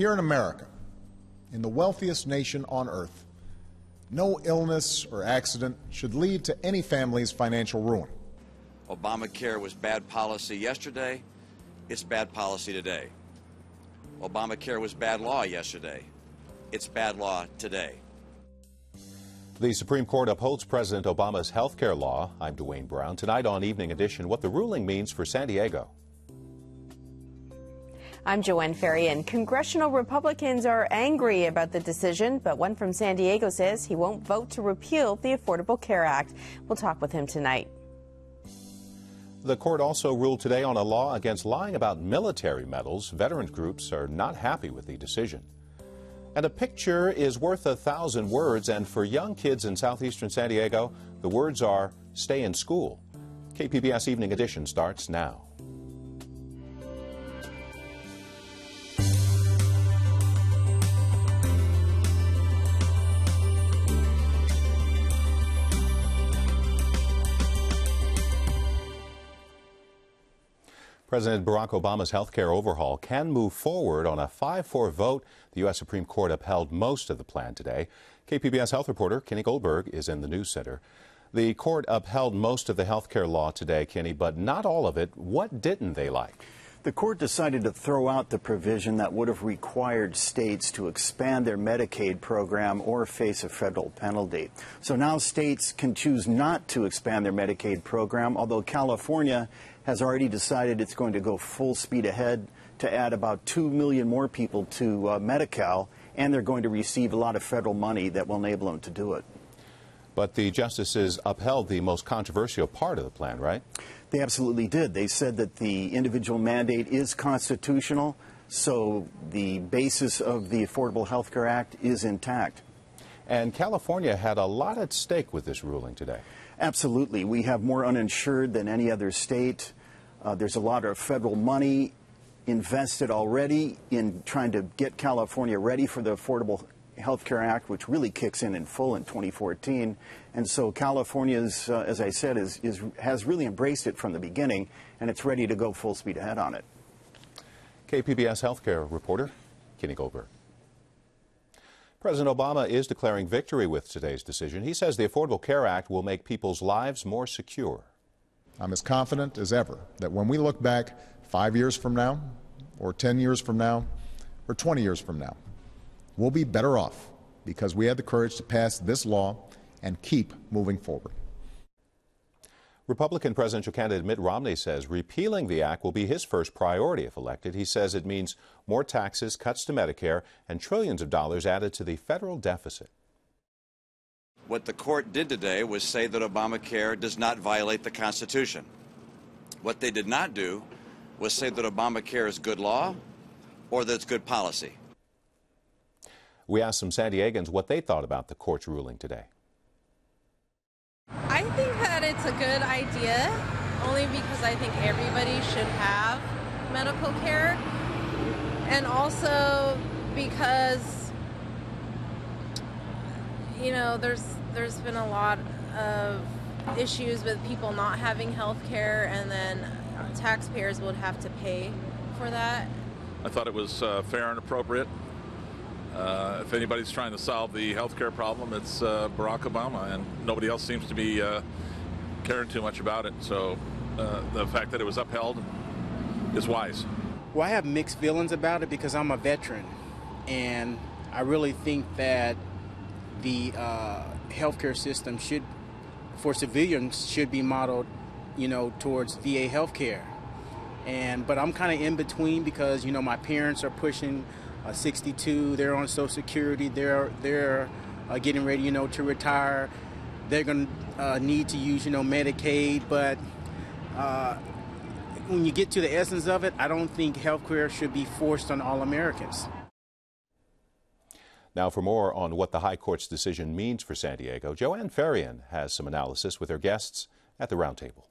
Here in America, in the wealthiest nation on earth, no illness or accident should lead to any family's financial ruin. Obamacare was bad policy yesterday. It's bad policy today. Obamacare was bad law yesterday. It's bad law today. The Supreme Court upholds President Obama's health care law. I'm Dwayne Brown. Tonight on Evening Edition, what the ruling means for San Diego. I'm Joanne Ferry, and Congressional Republicans are angry about the decision, but one from San Diego says he won't vote to repeal the Affordable Care Act. We'll talk with him tonight. The court also ruled today on a law against lying about military medals. Veterans groups are not happy with the decision. And a picture is worth 1,000 words, and for young kids in southeastern San Diego, the words are stay in school. KPBS Evening Edition starts now. President Barack Obama's health care overhaul can move forward. On a 5-4 vote, the U.S. Supreme Court upheld most of the plan today. KPBS health reporter Kenny Goldberg is in the news center. The court upheld most of the health care law today, Kenny, but not all of it. What didn't they like? The court decided to throw out the provision that would have required states to expand their Medicaid program or face a federal penalty. So now states can choose not to expand their Medicaid program, although California has already decided it's going to go full speed ahead to add about 2 million more people to Medi-Cal, and they're going to receive a lot of federal money that will enable them to do it. But the justices upheld the most controversial part of the plan, right? They absolutely did. They said that the individual mandate is constitutional, so the basis of the Affordable Health Care Act is intact. And California had a lot at stake with this ruling today. Absolutely. We have more uninsured than any other state. There's a lot of federal money invested already in trying to get California ready for the Affordable Health Care Act, which really kicks in full in 2014. And so California's, as I said, has really embraced it from the beginning, and it's ready to go full speed ahead on it. KPBS healthcare reporter Kenny Goldberg. President Obama is declaring victory with today's decision. He says the Affordable Care Act will make people's lives more secure. I'm as confident as ever that when we look back 5 years from now, or 10 years from now, or 20 years from now, we'll be better off because we had the courage to pass this law and keep moving forward. Republican presidential candidate Mitt Romney says repealing the act will be his first priority if elected. He says it means more taxes, cuts to Medicare, and trillions of dollars added to the federal deficit. What the court did today was say that Obamacare does not violate the Constitution. What they did not do was say that Obamacare is good law or that it's good policy. We asked some San Diegans what they thought about the court's ruling today. I think that it's a good idea, only because I think everybody should have medical care, and also because, you know, there's been a lot of issues with people not having health care, and then taxpayers would have to pay for that. I thought it was fair and appropriate. If anybody's trying to solve the health care problem, it's Barack Obama, and nobody else seems to be caring too much about it. So the fact that it was upheld is wise. Well, I have mixed feelings about it because I'm a veteran, and I really think that the healthcare system for civilians should be modeled, you know, towards VA healthcare. But I'm kind of in between because, you know, my parents are pushing 62. They're on Social Security. They're getting ready, you know, to retire. They're going to need to use, you know, Medicaid. But when you get to the essence of it, I don't think healthcare should be forced on all Americans. Now, for more on what the High Court's decision means for San Diego, Joanne Ferry has some analysis with her guests at the roundtable.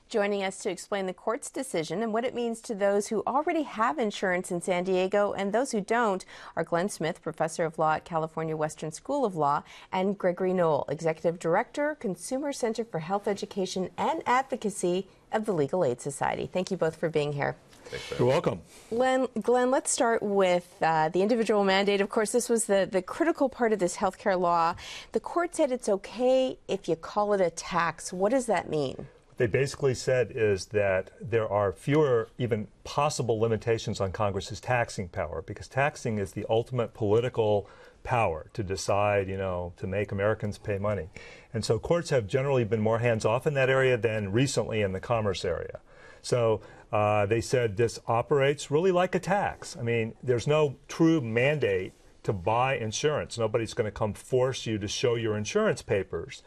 Joining us to explain the court's decision and what it means to those who already have insurance in San Diego and those who don't are Glenn Smith, professor of law at California Western School of Law, and Gregory Knoll, executive director, Consumer Center for Health Education and Advocacy of the Legal Aid Society. Thank you both for being here. You're welcome. Glenn, let's start with the individual mandate. Of course, this was the critical part of this health care law. The court said it's okay if you call it a tax. What does that mean? They basically said is that there are fewer even possible limitations on Congress's taxing power, because taxing is the ultimate political power to decide, to make Americans pay money. And so courts have generally been more hands-off in that area than recently in the commerce area. So they said this operates really like a tax. I mean, there's no true mandate to buy insurance. Nobody's going to come force you to show your insurance papers.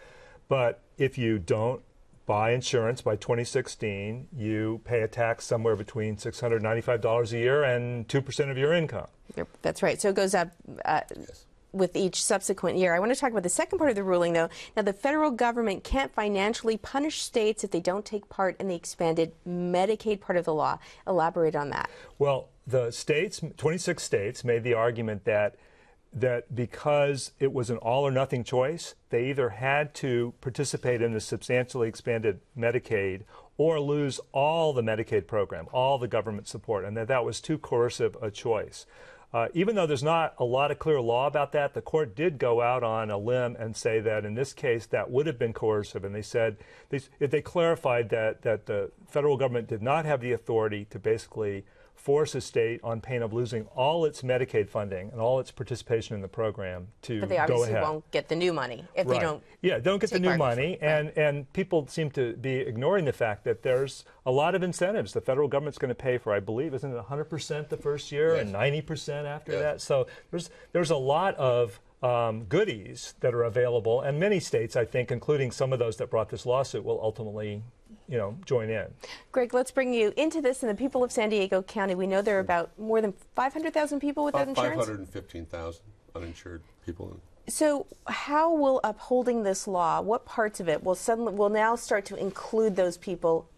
But if you don't buy insurance by 2016, you pay a tax somewhere between $695 a year and 2% of your income. That's right. So it goes up with each subsequent year. I want to talk about the second part of the ruling, though. Now, the federal government can't financially punish states if they don't take part in the expanded Medicaid part of the law. Elaborate on that. Well, the states, 26 states, made the argument that because it was an all-or-nothing choice, they either had to participate in the substantially expanded Medicaid or lose all the Medicaid program, all the government support, and that was too coercive a choice. Even though there's not a lot of clear law about that, the court did go out on a limb and say that in this case that would have been coercive. And they said, they clarified that the federal government did not have the authority to basically force a state on pain of losing all its Medicaid funding and all its participation in the program to go ahead. But they obviously won't get the new money if they don't. Yeah, don't get the new money. And people seem to be ignoring the fact that there's a lot of incentives. The federal government's going to pay for, I believe, isn't it 100% the first year and 90% after that? So there's a lot of goodies that are available, and many states, I think, including some of those that brought this lawsuit, will ultimately join in. Greg, let's bring you into this. And the people of San Diego County, we know there are about more than 500,000 people without insurance? 515,000 uninsured people. So how will upholding this law, what parts of it will now start to include those people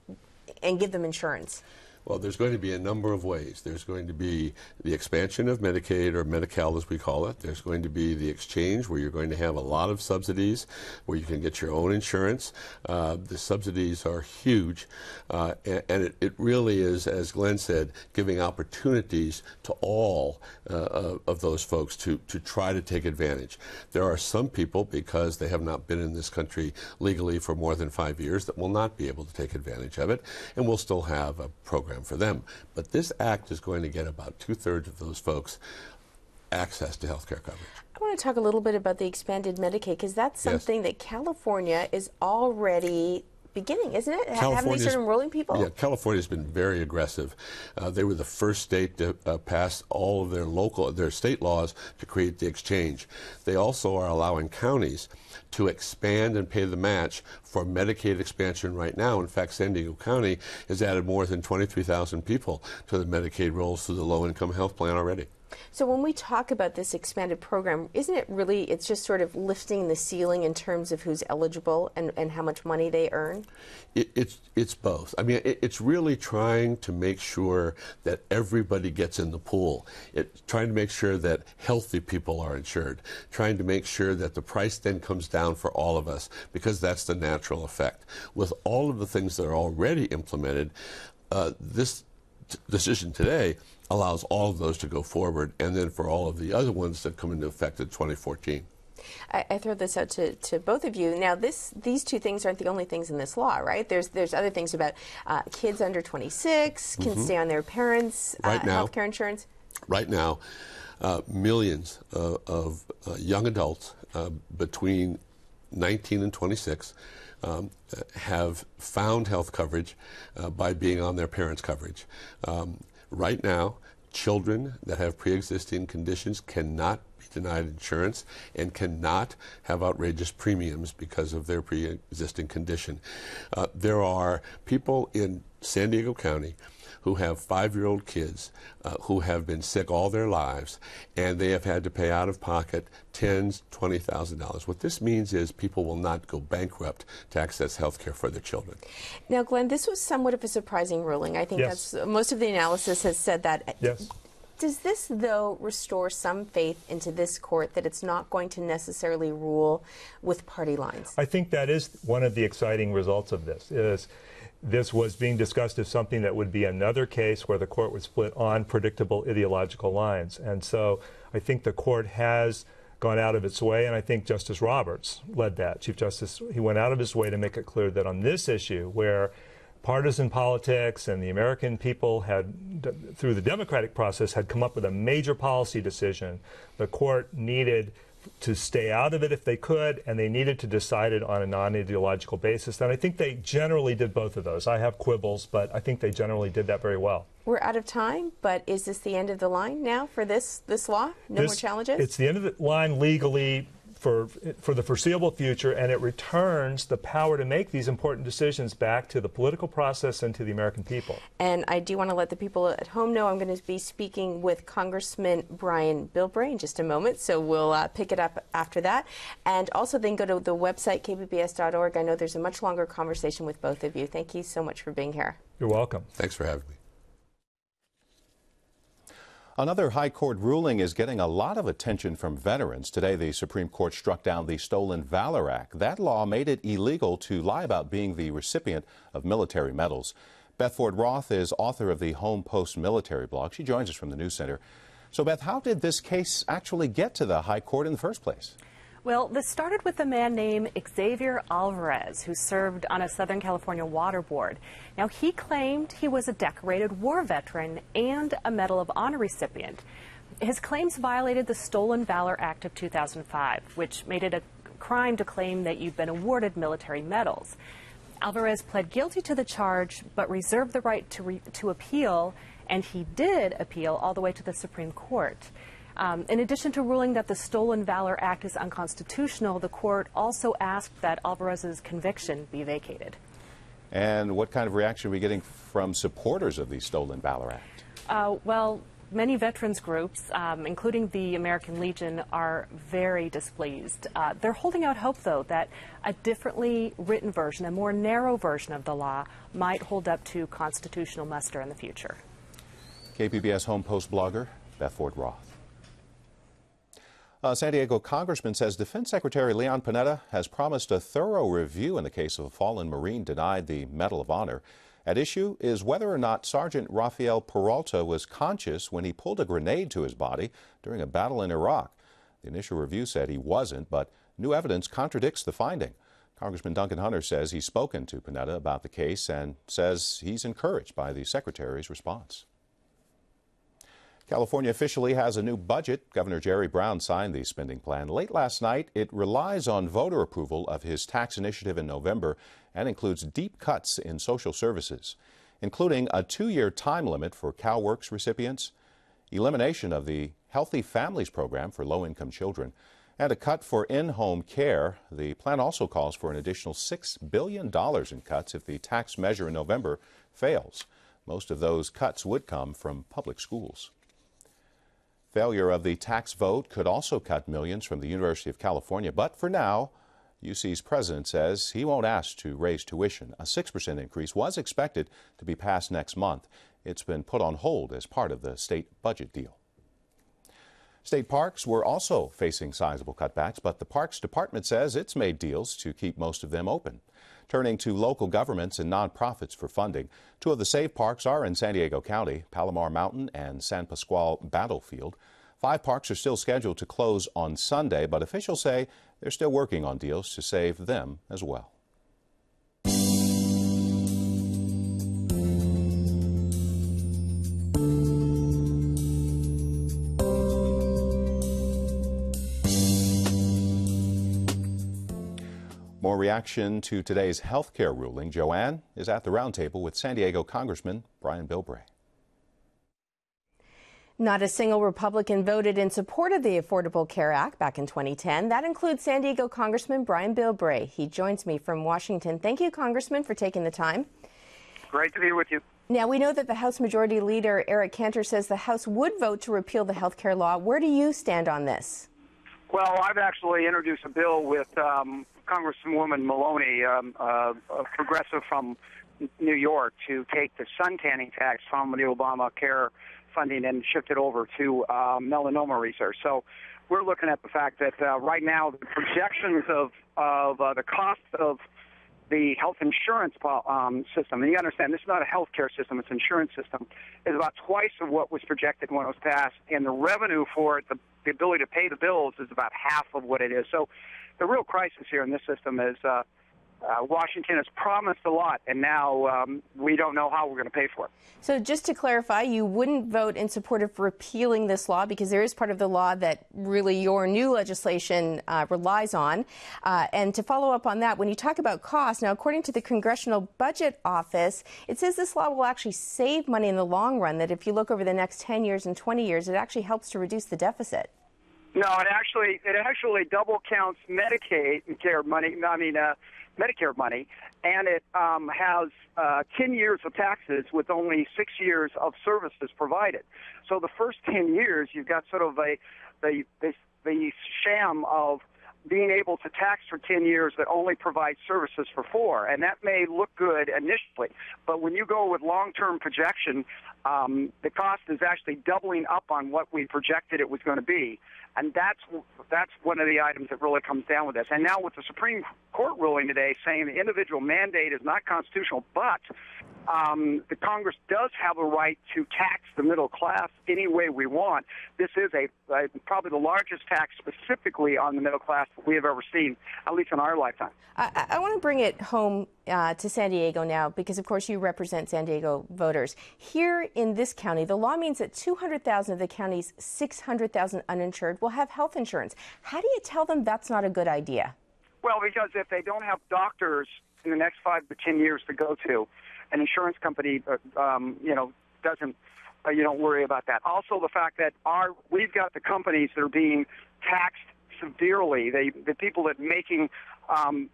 and give them insurance? Well, there's going to be a number of ways. There's going to be the expansion of Medicaid, or Medi-Cal as we call it. There's going to be the exchange, where you're going to have a lot of subsidies, where you can get your own insurance. The subsidies are huge, and it really is, as Glenn said, giving opportunities to all of those folks to try to take advantage. There are some people, because they have not been in this country legally for more than 5 years, that will not be able to take advantage of it, and we'll still have a program for them. But this act is going to get about 2/3 of those folks access to health care coverage. I want to talk a little bit about the expanded Medicaid, because that's something that California is already beginning, isn't it? Haven't they started enrolling people? Yeah, California's been very aggressive. They were the first state to pass all of their state laws to create the exchange. They also are allowing counties to expand and pay the match for Medicaid expansion right now. In fact, San Diego County has added more than 23,000 people to the Medicaid rolls through the low-income health plan already. So when we talk about this expanded program, isn't it really, it's just sort of lifting the ceiling in terms of who's eligible and how much money they earn? It's both. I mean, it's really trying to make sure that everybody gets in the pool. It's trying to make sure that healthy people are insured, trying to make sure that the price then comes down for all of us, because that's the natural effect. With all of the things that are already implemented, this decision today allows all of those to go forward, and then for all of the other ones that come into effect in 2014. I throw this out to both of you. Now, these two things aren't the only things in this law, right? There's other things about kids under 26 can stay on their parents' health care insurance. Right now, millions of young adults between 19 and 26 have found health coverage by being on their parents' coverage. Right now, children that have pre-existing conditions cannot be denied insurance and cannot have outrageous premiums because of their pre-existing condition. There are people in San Diego County who have 5-year-old kids who have been sick all their lives, and they have had to pay out of pocket $10,000, $20,000. What this means is people will not go bankrupt to access health care for their children. Now, Glenn, this was somewhat of a surprising ruling. I think that's most of the analysis has said that. Yes. Does this, though, restore some faith into this court that it's not going to necessarily rule with party lines? I think that is one of the exciting results of this, is this was being discussed as something that would be another case where the court would split on predictable ideological lines. And so I think the court has gone out of its way, and I think Justice Roberts led that. Chief Justice, he went out of his way to make it clear that on this issue, where partisan politics and the American people had, through the democratic process, had come up with a major policy decision, the court needed to stay out of it if they could, and they needed to decide it on a non-ideological basis. And I think they generally did both of those. I have quibbles, but I think they generally did that very well. We're out of time, but is this the end of the line now for this law? No more challenges? It's the end of the line legally for the foreseeable future, and it returns the power to make these important decisions back to the political process and to the American people. And I do want to let the people at home know I'm going to be speaking with Congressman Brian Bilbray in just a moment, so we'll pick it up after that. And also then go to the website, kpbs.org. I know there's a much longer conversation with both of you. Thank you so much for being here. You're welcome. Thanks for having me. Another high court ruling is getting a lot of attention from veterans. Today, the Supreme Court struck down the Stolen Valor Act. That law made it illegal to lie about being the recipient of military medals. Beth Ford Roth is author of the Home Post military blog. She joins us from the News Center. So, Beth, how did this case actually get to the high court in the first place? Well, this started with a man named Xavier Alvarez, who served on a Southern California water board. Now, he claimed he was a decorated war veteran and a Medal of Honor recipient. His claims violated the Stolen Valor Act of 2005, which made it a crime to claim that you've been awarded military medals. Alvarez pled guilty to the charge, but reserved the right to appeal, and he did appeal all the way to the Supreme Court. In addition to ruling that the Stolen Valor Act is unconstitutional, the court also asked that Alvarez's conviction be vacated. And what kind of reaction are we getting from supporters of the Stolen Valor Act? Well, many veterans groups, including the American Legion, are very displeased. They're holding out hope, though, that a differently written version, a more narrow version of the law, might hold up to constitutional muster in the future. KPBS Home Post blogger Beth Ford Roth. San Diego Congressman says Defense Secretary Leon Panetta has promised a thorough review in the case of a fallen Marine denied the Medal of Honor. At issue is whether or not Sergeant Rafael Peralta was conscious when he pulled a grenade to his body during a battle in Iraq. The initial review said he wasn't, but new evidence contradicts the finding. Congressman Duncan Hunter says he's spoken to Panetta about the case and says he's encouraged by the Secretary's response. California officially has a new budget. Governor Jerry Brown signed the spending plan late last night. It relies on voter approval of his tax initiative in November and includes deep cuts in social services, including a 2-year time limit for CalWORKS recipients, elimination of the Healthy Families program for low-income children, and a cut for in-home care. The plan also calls for an additional $6 billion in cuts if the tax measure in November fails. Most of those cuts would come from public schools. Failure of the tax vote could also cut millions from the University of California, but for now, UC's president says he won't ask to raise tuition. A 6% increase was expected to be passed next month. It's been put on hold as part of the state budget deal. State parks were also facing sizable cutbacks, but the Parks Department says it's made deals to keep most of them open. Turning to local governments and nonprofits for funding, 2 of the SAVE parks are in San Diego County, Palomar Mountain and San Pasqual Battlefield. 5 parks are still scheduled to close on Sunday, but officials say they're still working on deals to save them as well. More reaction to today's health care ruling. Joanne is at the roundtable with San Diego Congressman Brian Bilbray. Not a single Republican voted in support of the Affordable Care Act back in 2010. That includes San Diego Congressman Brian Bilbray. He joins me from Washington. Thank you, Congressman, for taking the time. Great to be with you. Now, we know that the House Majority Leader Eric Cantor says the House would vote to repeal the health care law. Where do you stand on this? Well, I've actually introduced a bill with Congresswoman Maloney, a progressive from New York, to take the suntanning tax from the Obamacare funding and shift it over to melanoma research. So we're looking at the fact that right now the projections of the cost of the health insurance system, and you understand this is not a health care system, it's an insurance system, is about twice of what was projected when it was passed, and the revenue for it, the ability to pay the bills, is about half of what it is. So the real crisis here in this system is Washington has promised a lot, and now we don't know how we're going to pay for it. So just to clarify, you wouldn't vote in support of repealing this law, because there is part of the law that really your new legislation relies on. And to follow up on that, when you talk about cost, now according to the Congressional Budget Office, it says this law will actually save money in the long run, that if you look over the next 10 years and 20 years, it actually helps to reduce the deficit. No, it actually double counts Medicare money, and it has 10 years of taxes with only 6 years of services provided. So the first 10 years, you've got sort of the sham of being able to tax for 10 years that only provides services for 4, and that may look good initially, but when you go with long-term projection, the cost is actually doubling up on what we projected it was going to be. And that's one of the items that really comes down with this. And now with the Supreme Court ruling today saying the individual mandate is not constitutional, but the Congress does have a right to tax the middle class any way we want. This is probably the largest tax specifically on the middle class we have ever seen, at least in our lifetime. I want to bring it home to San Diego now, because of course you represent San Diego voters. Here in this county, the law means that 200,000 of the county's 600,000 uninsured will have health insurance. How do you tell them that's not a good idea? Well, because if they don't have doctors in the next 5 to 10 years to go to, an insurance company, doesn't, you don't worry about that. Also, the fact that we've got the companies that are being taxed severely. The people that making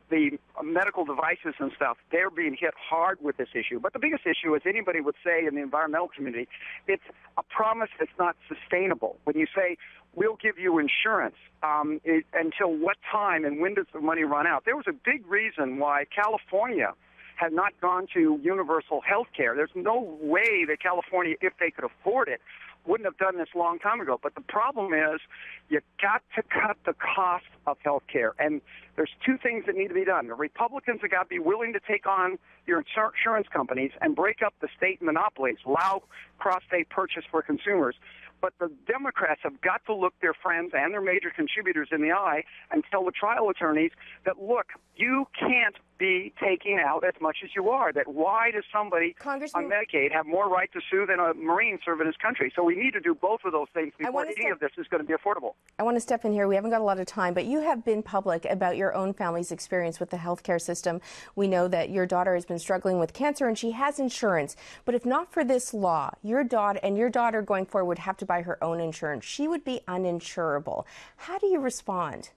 the medical devices and stuff, they're being hit hard with this issue. But the biggest issue, as anybody would say in the environmental community, it's a promise that's not sustainable. When you say, we'll give you insurance, until what time and when does the money run out? There was a big reason why California had not gone to universal health care. There's no way that California, if they could afford it, wouldn't have done this a long time ago. But the problem is you got to cut the cost of health care. And there's 2 things that need to be done. The Republicans have got to be willing to take on your insurance companies and break up the state monopolies, allow cross-state purchase for consumers. But the Democrats have got to look their friends and their major contributors in the eye and tell the trial attorneys that, look, you can't be taking out as much as you are. That why does somebody on Medicaid have more right to sue than a Marine serving his country? So we need to do both of those things before any of this is going to be affordable. I want to step in here. We haven't got a lot of time, but you have been public about your own family's experience with the healthcare system. We know that your daughter has been struggling with cancer and she has insurance. But if not for this law, your daughter going forward would have to buy her own insurance. She would be uninsurable. How do you respond?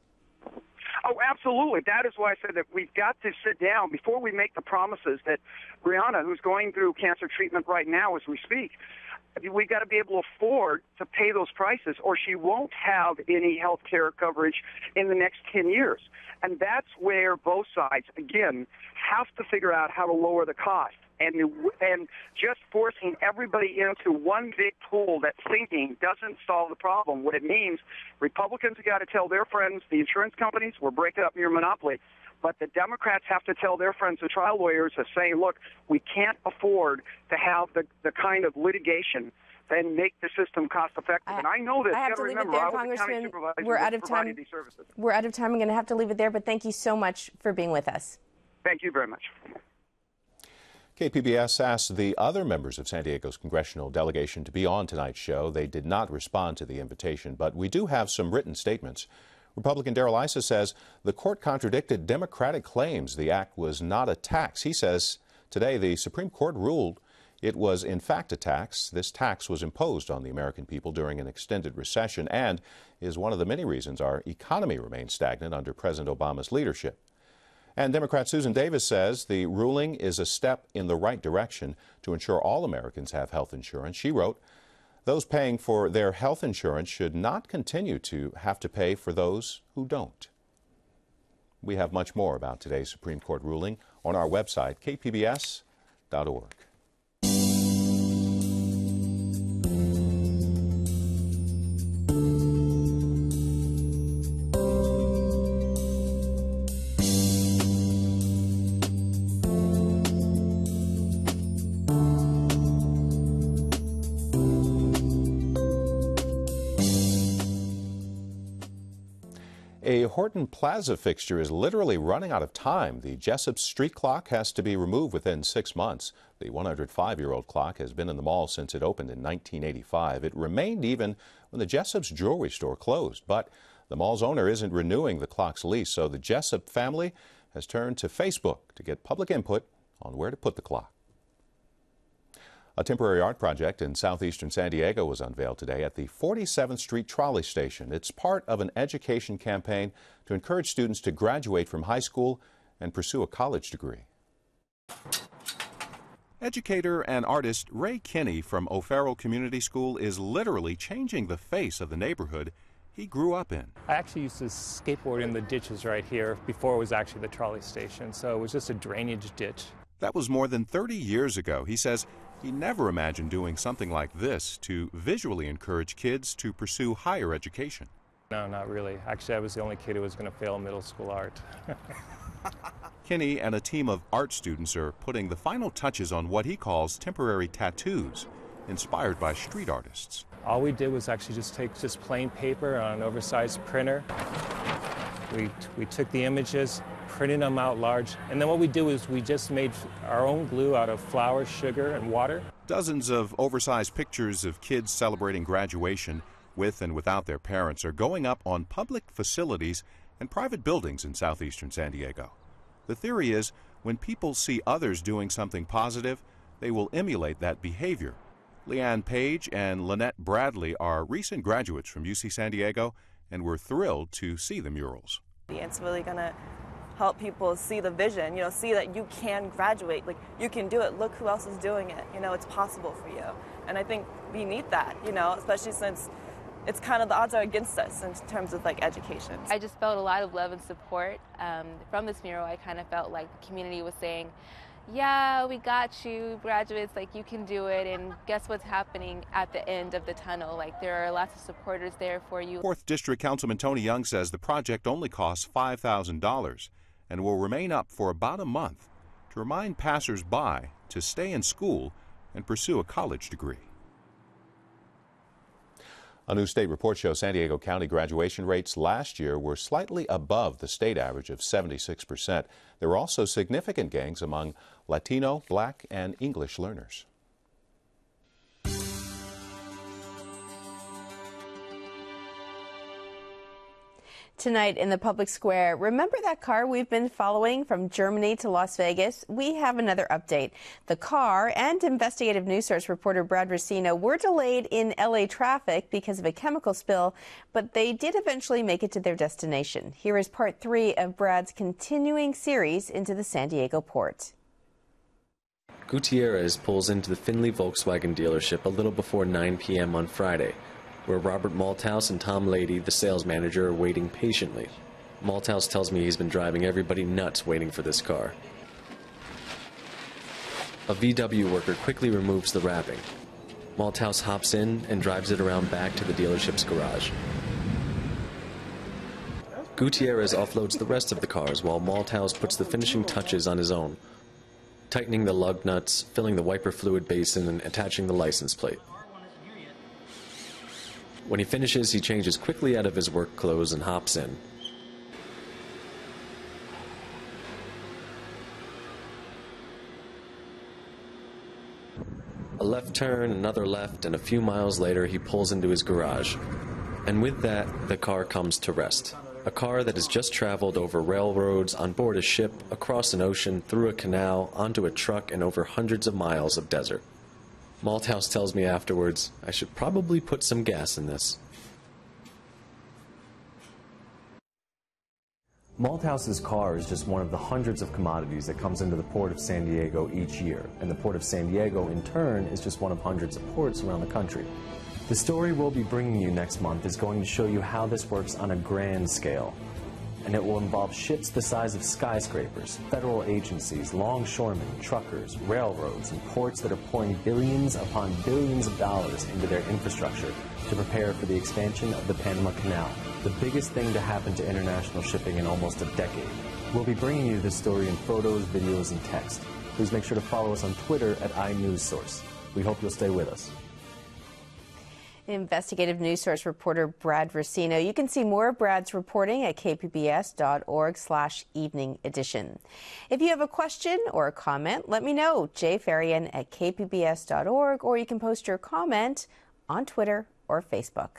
Oh, absolutely. That is why I said that we've got to sit down before we make the promises that Brianna, who's going through cancer treatment right now as we speak, we've got to be able to afford to pay those prices, or she won't have any health care coverage in the next 10 years. And that's where both sides, again, have to figure out how to lower the cost. And just forcing everybody into one big pool that's sinking doesn't solve the problem. What it means, Republicans have got to tell their friends, the insurance companies, we're breaking up your monopoly. But the Democrats have to tell their friends, the trial lawyers, to say, look, we can't afford to have the kind of litigation and make the system cost effective. And I know this. I have to leave it there, Congressman. We're out of time. We're out of time. I'm going to have to leave it there, but thank you so much for being with us. Thank you very much. KPBS asked the other members of San Diego's congressional delegation to be on tonight's show. They did not respond to the invitation, but we do have some written statements. Republican Darrell Issa says the court contradicted Democratic claims the act was not a tax. He says today the Supreme Court ruled it was in fact a tax. This tax was imposed on the American people during an extended recession and is one of the many reasons our economy remains stagnant under President Obama's leadership. And Democrat Susan Davis says the ruling is a step in the right direction to ensure all Americans have health insurance. She wrote, those paying for their health insurance should not continue to have to pay for those who don't. We have much more about today's Supreme Court ruling on our website, kpbs.org. A Horton Plaza fixture is literally running out of time. The Jessup street clock has to be removed within 6 months. The 105-year-old clock has been in the mall since it opened in 1985. It remained even when the Jessup's jewelry store closed. But the mall's owner isn't renewing the clock's lease, so the Jessup family has turned to Facebook to get public input on where to put the clock. A temporary art project in southeastern San Diego was unveiled today at the 47th Street Trolley Station. It's part of an education campaign to encourage students to graduate from high school and pursue a college degree. Educator and artist Ray Kinney from O'Farrell Community School is literally changing the face of the neighborhood he grew up in. I actually used to skateboard in the ditches right here before it was actually the trolley station, so it was just a drainage ditch. That was more than 30 years ago. He says he never imagined doing something like this to visually encourage kids to pursue higher education. No, not really. Actually, I was the only kid who was going to fail middle school art. Kinney and a team of art students are putting the final touches on what he calls temporary tattoos, inspired by street artists. All we did was actually just take plain paper on an oversized printer. We took the images, printed them out large, and then what we do is we just made our own glue out of flour, sugar, and water. Dozens of oversized pictures of kids celebrating graduation with and without their parents are going up on public facilities and private buildings in southeastern San Diego. The theory is when people see others doing something positive, they will emulate that behavior. Leanne Page and Lynette Bradley are recent graduates from UC San Diego, and we're thrilled to see the murals. It's really going to help people see the vision, see that you can graduate, like you can do it, look who else is doing it, it's possible for you. And I think we need that, especially since it's kind of the odds are against us in terms of like education. I just felt a lot of love and support from this mural. I kind of felt like the community was saying, yeah, we got you, graduates, like you can do it, and guess what's happening at the end of the tunnel? Like there are lots of supporters there for you. 4th District Councilman Tony Young says the project only costs $5,000 and will remain up for about a month to remind passers-by to stay in school and pursue a college degree. A new state report shows San Diego County graduation rates last year were slightly above the state average of 76%. There were also significant gains among Latino, Black, and English learners. Tonight in the public square, remember that car we've been following from Germany to Las Vegas? We have another update. The car and investigative news source reporter Brad Racino were delayed in LA traffic because of a chemical spill, but they did eventually make it to their destination. Here is part 3 of Brad's continuing series into the San Diego port. Gutierrez pulls into the Findlay Volkswagen dealership a little before 9 p.m. on Friday, where Robert Malthouse and Tom Lady, the sales manager, are waiting patiently. Malthouse tells me he's been driving everybody nuts waiting for this car. A VW worker quickly removes the wrapping. Malthouse hops in and drives it around back to the dealership's garage. Gutierrez offloads the rest of the cars while Malthouse puts the finishing touches on his own, tightening the lug nuts, filling the wiper fluid basin, and attaching the license plate. When he finishes, he changes quickly out of his work clothes and hops in. A left turn, another left, and a few miles later he pulls into his garage. And with that, the car comes to rest. A car that has just traveled over railroads, on board a ship, across an ocean, through a canal, onto a truck, and over hundreds of miles of desert. Malthouse tells me afterwards, I should probably put some gas in this. Malthouse's car is just one of the hundreds of commodities that comes into the Port of San Diego each year, and the Port of San Diego, in turn, is just one of hundreds of ports around the country. The story we'll be bringing you next month is going to show you how this works on a grand scale. And it will involve ships the size of skyscrapers, federal agencies, longshoremen, truckers, railroads, and ports that are pouring billions upon billions of dollars into their infrastructure to prepare for the expansion of the Panama Canal, the biggest thing to happen to international shipping in almost a decade. We'll be bringing you this story in photos, videos, and text. Please make sure to follow us on Twitter at iNewsSource. We hope you'll stay with us. Investigative news source reporter Brad Versino. You can see more of Brad's reporting at kpbs.org/evening edition. If you have a question or a comment, let me know. jfarian@kpbs.org, or you can post your comment on Twitter or Facebook.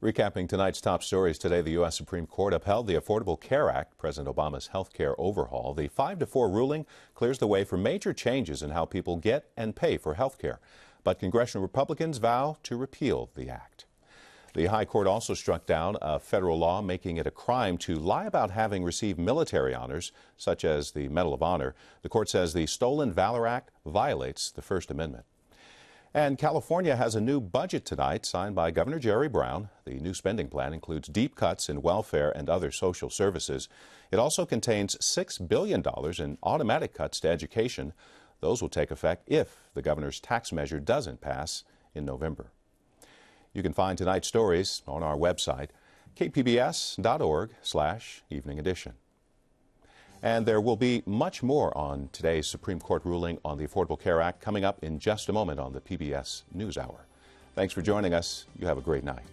Recapping tonight's top stories today, the U.S. Supreme Court upheld the Affordable Care Act, President Obama's health care overhaul. The 5-4 ruling clears the way for major changes in how people get and pay for health care. But congressional Republicans vow to repeal the act. The High Court also struck down a federal law making it a crime to lie about having received military honors, such as the Medal of Honor. The court says the stolen Valor Act violates the First Amendment. And California has a new budget tonight signed by Governor Jerry Brown. The new spending plan includes deep cuts in welfare and other social services. It also contains $6 billion in automatic cuts to education. Those will take effect if the governor's tax measure doesn't pass in November. You can find tonight's stories on our website, kpbs.org/evening edition. And there will be much more on today's Supreme Court ruling on the Affordable Care Act coming up in just a moment on the PBS NewsHour. Thanks for joining us. You have a great night.